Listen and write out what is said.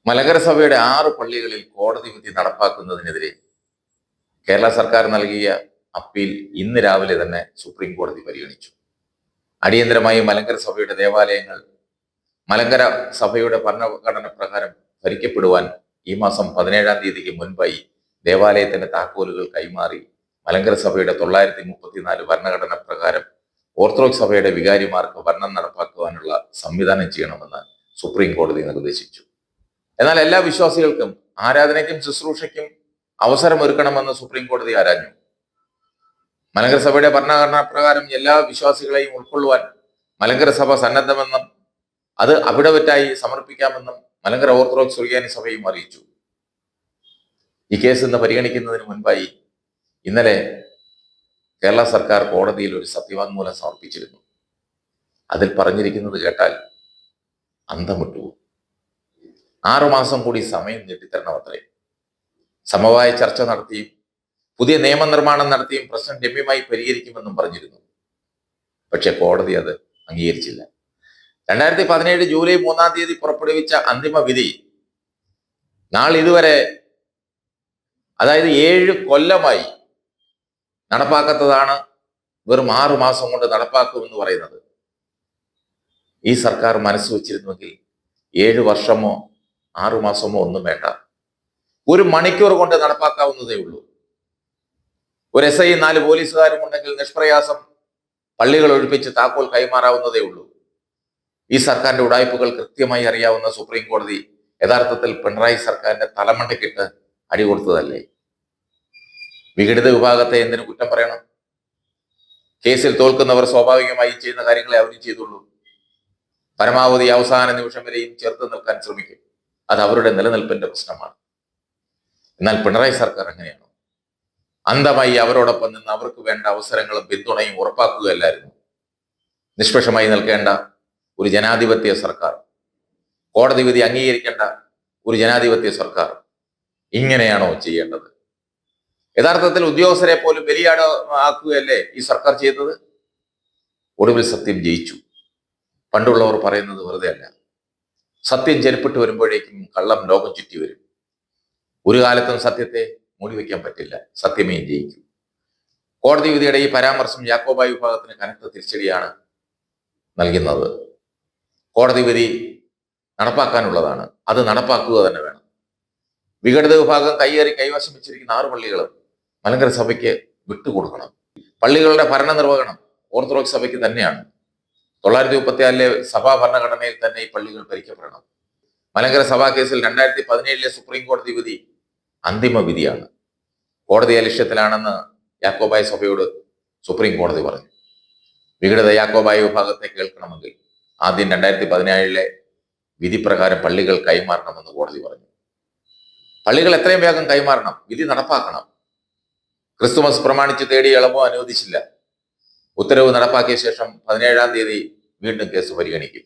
മലങ്കര സഭയുടെ 6 പള്ളികളിൽ കോടതി വിധി നടപ്പാക്കുന്നതിനെതിരെ കേരള സർക്കാർ നൽകിയ അപ്പീൽ ഇന്ന് രാവിലെ തന്നെ സുപ്രീം കോടതി പരിഗണിച്ചു. അടിയന്തരമായി മലങ്കര സഭയുടെ ദേവാലയങ്ങൾ മലങ്കര സഭയുടെ ഭരണഘടന പ്രകാരം ഭരിക്കപ്പെടുവാൻ ഈ മാസം 17-ാം തീയതിക്ക് മുൻപായി ദേവാലയത്തിന്റെ താക്കോലുകൾ കൈമാറി മലങ്കര സഭയുടെ 934 ഭരണഘടന പ്രകാരം ഓർത്തഡോക്സ് സഭയുടെ വികാരിമാർക്ക് ഭരണം നടപ്പാക്കുവാനുള്ള സംവിധാനം ചെയ്യണമെന്ന് സുപ്രീം കോടതി നിർദ്ദേശിച്ചു. എന്നാൽ എല്ലാ വിശ്വാസികൾക്കും ആരാധനയ്ക്കും ശുശ്രൂഷയ്ക്കും അവസരമൊരുക്കണമെന്ന് സുപ്രീം കോടതി ആരാഞ്ഞു. മലങ്കര സഭയുടെ ഭരണഘടനാ പ്രകാരം എല്ലാ വിശ്വാസികളെയും ഉൾക്കൊള്ളുവാൻ മലങ്കര സഭ സന്നദ്ധമെന്നും അത് അവിടവറ്റായി സമർപ്പിക്കാമെന്നും മലങ്കര ഓർത്തഡോക്സ് സുറിയാനി സഭയും അറിയിച്ചു. ഈ കേസ് ഇന്ന് പരിഗണിക്കുന്നതിന് മുൻപായി ഇന്നലെ കേരള സർക്കാർ കോടതിയിൽ ഒരു സത്യവാങ്മൂലം സമർപ്പിച്ചിരുന്നു. അതിൽ പറഞ്ഞിരിക്കുന്നത് കേട്ടാൽ അന്തം വിട്ടു. 6 മാസം കൂടി സമയം നീട്ടിത്തരണം അത്രേ. സമവായ ചർച്ച നടത്തിയും പുതിയ നിയമനിർമ്മാണം നടത്തിയും പ്രശ്നം രമ്യമായി പരിഹരിക്കുമെന്നും പറഞ്ഞിരുന്നു. പക്ഷെ കോടതി അത് അംഗീകരിച്ചില്ല. 2017 ജൂലൈ 3-ാം തീയതി പുറപ്പെടുവിച്ച അന്തിമ വിധി നാളിതുവരെ, അതായത് 7 കൊല്ലമായി നടപ്പാക്കാത്തതാണ് വെറും 6 മാസം കൊണ്ട് നടപ്പാക്കുമെന്ന് പറയുന്നത്. ഈ സർക്കാർ മനസ്സ് വച്ചിരുന്നുവെങ്കിൽ 7 വർഷമോ 6 മാസമോ ഒന്നും വേണ്ട, 1 മണിക്കൂർ കൊണ്ട് നടപ്പാക്കാവുന്നതേ ഉള്ളൂ. ഒരു SI 4 പോലീസുകാരും ഉണ്ടെങ്കിൽ നിഷ്പ്രയാസം പള്ളികൾ ഒഴിപ്പിച്ച് താക്കോൽ കൈമാറാവുന്നതേ ഉള്ളൂ. ഈ സർക്കാരിന്റെ ഉടായ്പകൾ കൃത്യമായി അറിയാവുന്ന സുപ്രീം കോടതി യഥാർത്ഥത്തിൽ പിണറായി സർക്കാരിന്റെ തലമണ്ടയ്ക്കിട്ട് അടി കൊടുത്തതല്ലേ? വിഘടിത വിഭാഗത്തെ എന്തിനു കുറ്റം പറയണം? കേസിൽ തോൽക്കുന്നവർ സ്വാഭാവികമായി ചെയ്യുന്ന കാര്യങ്ങളെ അവരും ചെയ്തുള്ളൂ. പരമാവധി അവസാന നിമിഷം വരെയും ചേർത്ത് നിൽക്കാൻ ശ്രമിക്കും. അത് അവരുടെ നിലനിൽപ്പിന്റെ പ്രശ്നമാണ്. എന്നാൽ പിണറായി സർക്കാർ എങ്ങനെയാണോ അന്ധമായി അവരോടൊപ്പം നിന്ന് അവർക്ക് വേണ്ട അവസരങ്ങളും പിന്തുണയും ഉറപ്പാക്കുകയല്ലായിരുന്നു. നിഷ്പക്ഷമായി നിൽക്കേണ്ട ഒരു ജനാധിപത്യ സർക്കാർ, കോടതി വിധി അംഗീകരിക്കേണ്ട ഒരു ജനാധിപത്യ സർക്കാർ ഇങ്ങനെയാണോ ചെയ്യേണ്ടത്? യഥാർത്ഥത്തിൽ ഉദ്യോഗസ്ഥരെ പോലും ബലിയാട് ആക്കുകയല്ലേ ഈ സർക്കാർ ചെയ്തത്? ഒടുവിൽ സത്യം ജയിച്ചു. പണ്ടുള്ളവർ പറയുന്നത് വെറുതെ അല്ല. സത്യം ചെരുപ്പിട്ട് വരുമ്പോഴേക്കും കള്ളം ലോകം ചുറ്റി വരും. ഒരു കാലത്തും സത്യത്തെ മൂടിവെക്കാൻ പറ്റില്ല. സത്യമേ ജയിക്കൂ. കോടതി വിധിയുടെ ഈ പരാമർശം യാക്കോബായ വിഭാഗത്തിന് കനത്ത തിരിച്ചടിയാണ് നൽകുന്നത്. കോടതി വിധി നടപ്പാക്കാനുള്ളതാണ്, അത് നടപ്പാക്കുക തന്നെ വേണം. വിഘടിത വിഭാഗം കൈവശം വെച്ചിരിക്കുന്ന 6 പള്ളികളും മലങ്കര സഭയ്ക്ക് വിട്ടുകൊടുക്കണം. പള്ളികളുടെ ഭരണ നിർവഹണം ഓർത്തഡോക്സ് സഭയ്ക്ക് തന്നെയാണ്. 934 സഭാ ഭരണഘടനയിൽ തന്നെ ഈ പള്ളികൾ ഭരിക്കപ്പെടണം. മലങ്കര സഭാ കേസിൽ 2017 സുപ്രീം കോടതി വിധി അന്തിമ വിധിയാണ്. കോടതി അലക്ഷ്യത്തിലാണെന്ന് യാക്കോബായ സഭയോട് സുപ്രീം കോടതി പറഞ്ഞു. വിഘടിത യാക്കോബായ വിഭാഗത്തെ കേൾക്കണമെങ്കിൽ ആദ്യം 2017 വിധി പ്രകാരം പള്ളികൾ കൈമാറണമെന്ന് കോടതി പറഞ്ഞു. പള്ളികൾ എത്രയും വേഗം കൈമാറണം, വിധി നടപ്പാക്കണം. ക്രിസ്തുമസ് പ്രമാണിച്ച് തേടിയ ഇളവോ അനുവദിച്ചില്ല. ഉത്തരവ് നടപ്പാക്കിയ ശേഷം 17-ാം തീയതി വീണ്ടും കേസ് പരിഗണിക്കും.